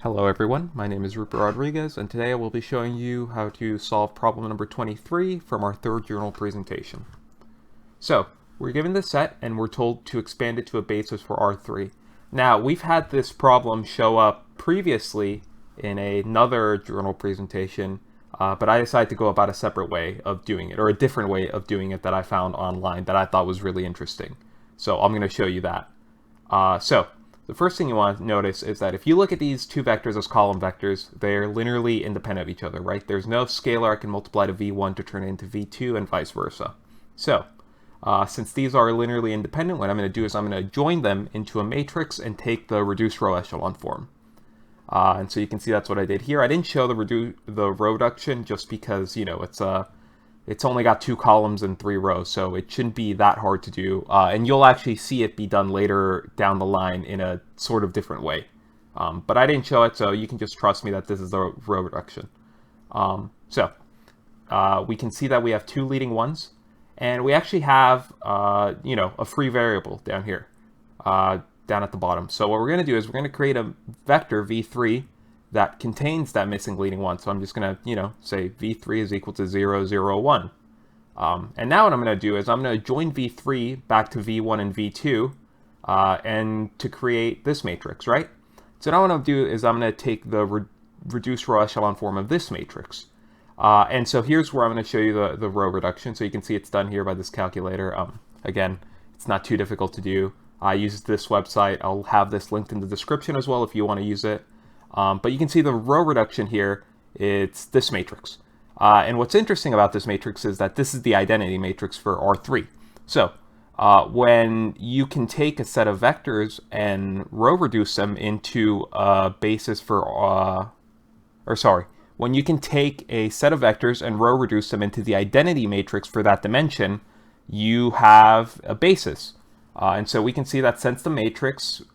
Hello everyone, my name is Rupert Rodriguez, and today I will be showing you how to solve problem number 23 from our third journal presentation. So, we're given this set and we're told to expand it to a basis for R3. Now, we've had this problem show up previously in another journal presentation, but I decided to go about a separate way of doing it, or a different way of doing it that I found online that I thought was really interesting. So I'm going to show you that. The first thing you want to notice is that if you look at these two vectors as column vectors, they're linearly independent of each other, right? There's no scalar I can multiply to v1 to turn it into v2 and vice versa. So, since these are linearly independent, what I'm going to do is I'm going to join them into a matrix and take the reduced row echelon form. And so you can see that's what I did here. I didn't show the row reduction just because, you know, it's only got 2 columns and 3 rows, so it shouldn't be that hard to do. And you'll actually see it be done later down the line in a sort of different way. But I didn't show it, so you can just trust me that this is the row reduction. We can see that we have 2 leading ones, and we actually have, a free variable down here, down at the bottom. So what we're going to do is we're going to create a vector v3 that contains that missing leading one. So I'm just going to, say v3 is equal to 0, 0, 1. And now what I'm going to do is I'm going to join v3 back to v1 and v2 and to create this matrix, right? So now what I'll do is I'm going to take the reduced row echelon form of this matrix. And so here's where I'm going to show you the row reduction. So you can see it's done here by this calculator. Again, it's not too difficult to do. I use this website. I'll have this linked in the description as well if you want to use it. But you can see the row reduction here, it's this matrix. And what's interesting about this matrix is that this is the identity matrix for R3. So when you can take a set of vectors and row reduce them into a basis for, when you can take a set of vectors and row reduce them into the identity matrix for that dimension, you have a basis. And so we can see that since the matrix's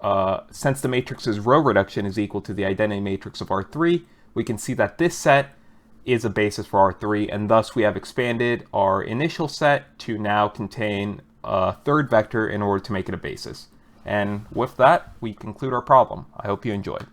row reduction is equal to the identity matrix of R3, we can see that this set is a basis for R3, and thus we have expanded our initial set to now contain a third vector in order to make it a basis. And with that, we conclude our problem. I hope you enjoyed.